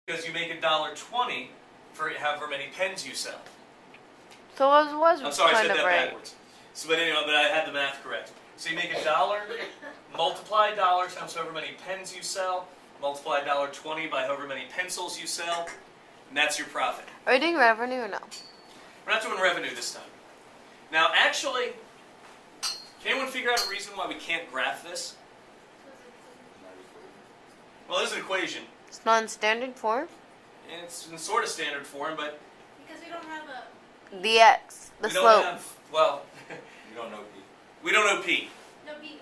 because you make $1.20 for however many pens you sell. So it was I'm sorry, I kind said of that right. backwards. So, but anyway, but I had the math correct. So you make $1, multiply $1 times however many pens you sell, multiply $1.20 by however many pencils you sell, and that's your profit. Are we doing revenue or no? We're not doing revenue this time. Now, actually, can anyone figure out a reason why we can't graph this? Well, there's an equation. It's not in standard form? It's in sort of standard form, but Because we don't have a... The x, the we slope. don't have, well, You don't know P. we don't know P. No B.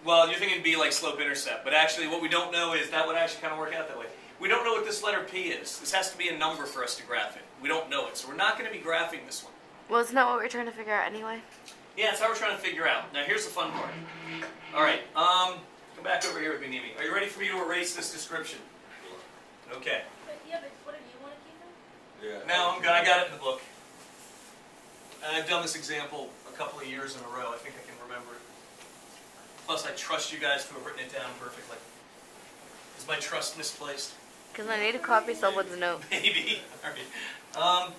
Well, you're thinking B like slope intercept, but actually what we don't know is that would actually kind of work out that way. We don't know what this letter P is. This has to be a number for us to graph it. We don't know it, so we're not going to be graphing this one. Well, isn't that what we're trying to figure out anyway? Yeah, that's how we're trying to figure out. Now here's the fun part. All right, come back over here with me, Nimi. Are you ready for me to erase this description? Okay. But what do you want to keep it? Yeah. Now I'm good. I got it in the book. And I've done this example a couple of years in a row. I think I can remember it. Plus, I trust you guys to have written it down perfectly. Is my trust misplaced? Because I need to copy someone's note. Maybe. All right.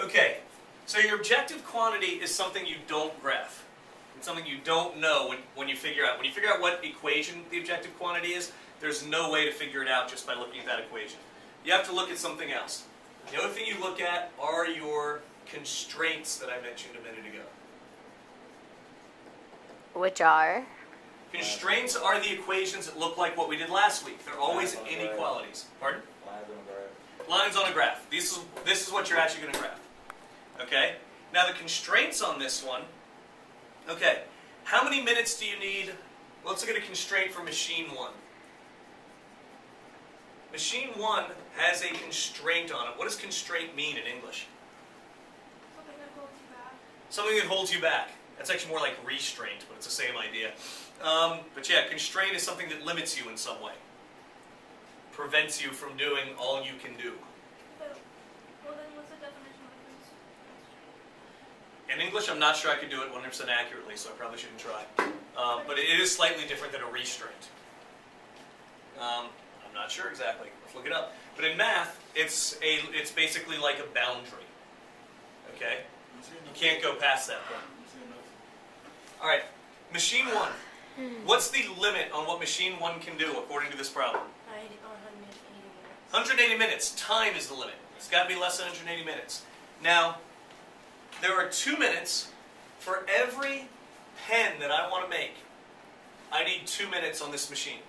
Okay. So your objective quantity is something you don't graph. It's something you don't know when you figure out. When you figure out what equation the objective quantity is, there's no way to figure it out just by looking at that equation. You have to look at something else. The other thing you look at are your constraints that I mentioned a minute ago. Which are? Constraints are the equations that look like what we did last week. They're always inequalities. Pardon? Lines on the graph. Lines on a graph. This is what you're actually going to graph. Okay? Now the constraints on this one, okay, how many minutes do you need? Let's look at a constraint for machine 1. Machine 1 has a constraint on it. What does constraint mean in English? Something that holds you back. Something that holds you back. That's actually more like restraint, but it's the same idea. But yeah, constraint is something that limits you in some way. Prevents you from doing all you can do. Well, then what's the definition of a constraint? In English, I'm not sure I could do it 100% accurately, so I probably shouldn't try. But it is slightly different than a restraint. I'm not sure exactly. Let's look it up. But in math, it's basically like a boundary. Okay? You can't go past that point. All right, machine 1. What's the limit on what machine 1 can do according to this problem? 180 minutes. Time is the limit. It's got to be less than 180 minutes. Now, there are 2 minutes for every pen that I want to make. I need 2 minutes on this machine.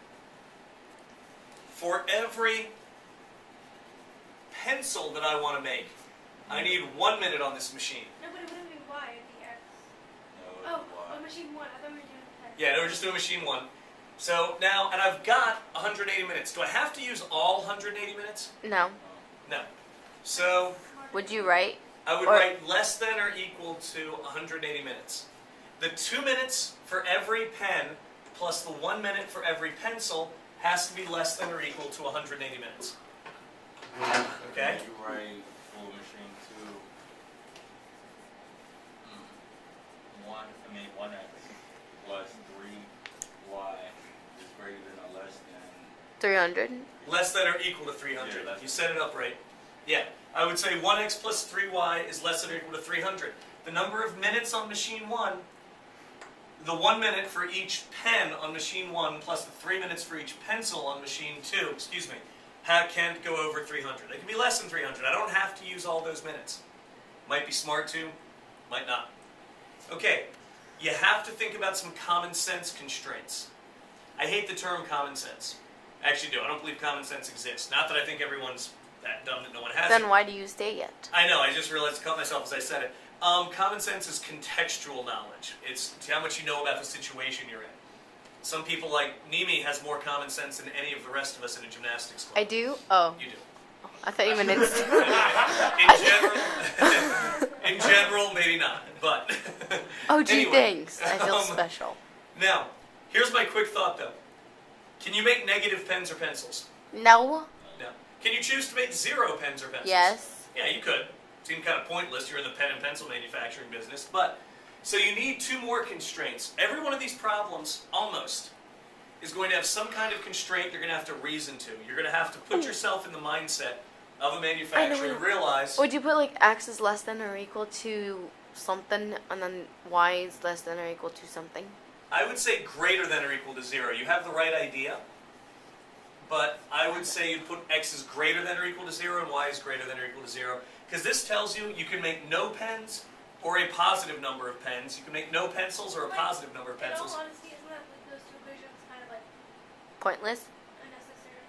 For every pencil that I want to make, I need 1 minute on this machine. No, but it wouldn't be Y, it'd be X. No, Oh, machine 1. I thought we were doing X. Yeah, no, we're just doing machine 1. So now, and I've got 180 minutes. Do I have to use all 180 minutes? No. No. So Would you write? I would write less than or equal to 180 minutes. The 2 minutes for every pen plus the 1 minute for every pencil has to be less than or equal to 180 minutes. Okay? You write for machine 2. 1x plus 3y is greater than or less than. 300? Less than or equal to 300. Yeah, You set it up right. Yeah. I would say 1x plus 3y is less than or equal to 300. The number of minutes on machine 1, the 1 minute for each pen on machine 1 plus the 3 minutes for each pencil on machine 2, can't go over 300. It can be less than 300. I don't have to use all those minutes. Might be smart to, might not. Okay, you have to think about some common sense constraints. I hate the term common sense. I actually do. I don't believe common sense exists. Not that I think everyone's that dumb that no one has it. Then why do you state it? I know, I just realized I cut myself as I said it. Common sense is contextual knowledge. It's how much you know about the situation you're in. Some people like Nimi has more common sense than any of the rest of us in a gymnastics club. I do? Oh. You do. I thought you meant it's... in general, maybe not, but... Oh, gee, anyway, thanks. I feel special. Now, here's my quick thought, though. Can you make negative pens or pencils? No? No. Can you choose to make 0 pens or pencils? Yes. Yeah, you could. Seemed kind of pointless. You're in the pen and pencil manufacturing business. But, so you need 2 more constraints. Every one of these problems, almost, is going to have some kind of constraint you're going to have to reason to. You're going to have to put yourself in the mindset of a manufacturer and realize... Would you put like x is less than or equal to something, and then y is less than or equal to something? I would say greater than or equal to 0. You have the right idea, but I would say you'd put x is greater than or equal to 0 and y is greater than or equal to 0, because this tells you you can make no pens or a positive number of pens. You can make no pencils or a positive number of pencils. In all honesty, isn't that like those two equations kind of like Pointless? unnecessary?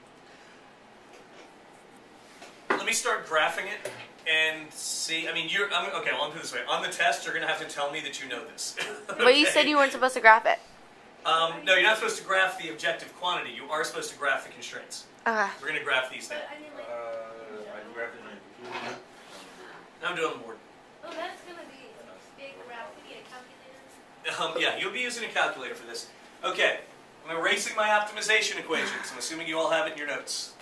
Let me start graphing it and see. I mean, okay, well, I'll put it this way. On the test, you're going to have to tell me that you know this. But you said you weren't supposed to graph it. No, you're not supposed to graph the objective quantity. You are supposed to graph the constraints. Okay. We're going to graph these now. But I mean, like, I grabbed it in the Now I'm doing the board. oh, that's gonna be a big graph. We need a calculator. Yeah, you'll be using a calculator for this. Okay, I'm erasing my optimization equations. I'm assuming you all have it in your notes.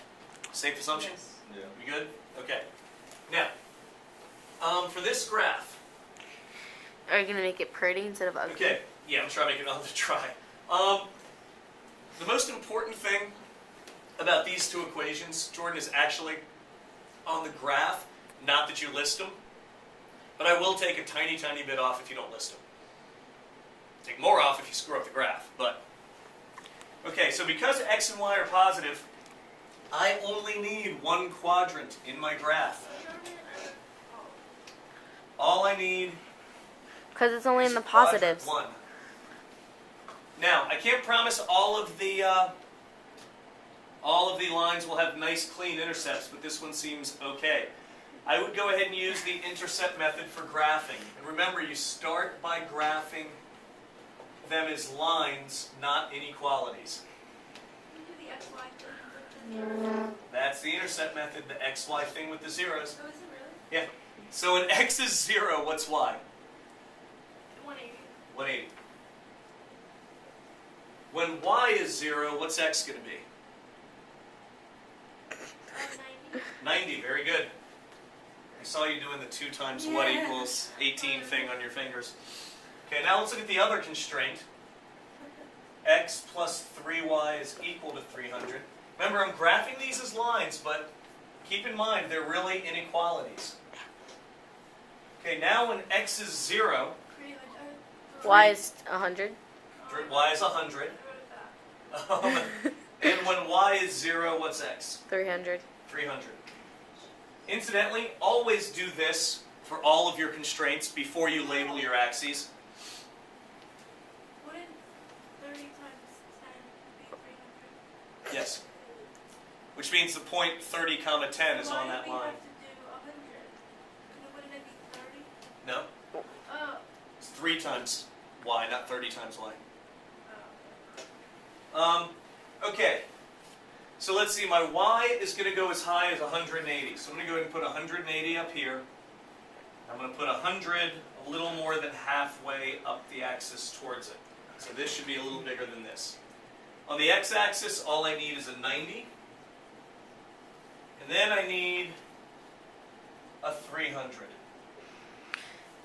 Safe assumption? Yeah. We good? Okay. Now, for this graph, Are you gonna make it pretty instead of ugly? okay, yeah, I'm trying to make it another try. The most important thing about these two equations, Jordan, is actually on the graph, not that you list them, but I will take a tiny, tiny bit off if you don't list them. Take more off if you screw up the graph, but... Okay, so because x and y are positive, I only need one quadrant in my graph. All I need Because it's only is in the quadrant positives. 1. Now, I can't promise all of the lines will have nice, clean intercepts, but this one seems okay. I would go ahead and use the intercept method for graphing. And remember, you start by graphing them as lines, not inequalities. Can you do the XY thing? That's the intercept method, the XY thing with the zeros. Oh, is it really? Yeah. So when x is 0, what's y? 180. 180. When y is 0, what's x going to be? 90. 90, very good. I saw you doing the 2 times what equals 18 thing on your fingers. Okay, now let's look at the other constraint. X plus 3y is equal to 300. Remember, I'm graphing these as lines, but keep in mind they're really inequalities. Okay, now when x is 0, Y is 100. y is 100. And when y is 0, what's x? 300. 300. Incidentally, always do this for all of your constraints before you label your axes. Wouldn't 30 times 10 be 300? Yes. Which means the point 30 comma 10 is on that line. Why do we have to do 100? Wouldn't it be 30? No, Oh. it's 3 times y, not 30 times y. Okay. So let's see, my y is going to go as high as 180. So I'm going to go ahead and put 180 up here. I'm going to put 100 a little more than halfway up the axis towards it. So this should be a little bigger than this. On the x-axis, all I need is a 90. And then I need a 300.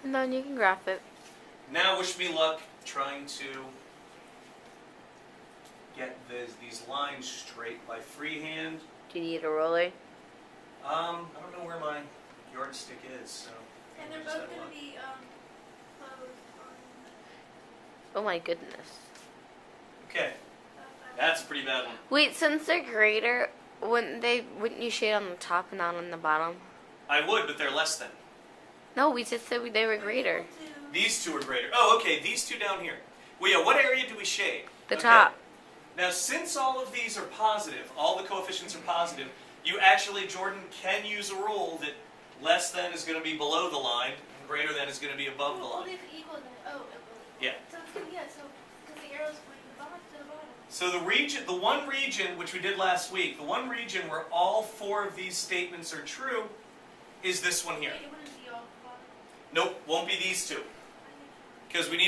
And then you can graph it. Now wish me luck trying to get these lines straight by freehand. Do you need a roller? I don't know where my yardstick is, so. And they're just both have going one. to be closed on Oh my goodness. Okay, that's a pretty bad one. Wait, since they're greater, wouldn't you shade on the top and not on the bottom? I would, but they're less than. No, we just said they were greater. These two are greater. Oh, okay, these two down here. Well, yeah, what area do we shade? The Okay. top. Now, since all of these are positive, all the coefficients are positive, you actually, Jordan, can use a rule that less than is going to be below the line, and greater than is going to be above the line. Only if equal then. Oh, it will. Yeah. So it's good, yeah, so because the arrow's pointing to the bottom. So the one region, which we did last week, the one region where all 4 of these statements are true is this one here. Wait, it wouldn't be all the bottom. Nope, won't be these two. Because we need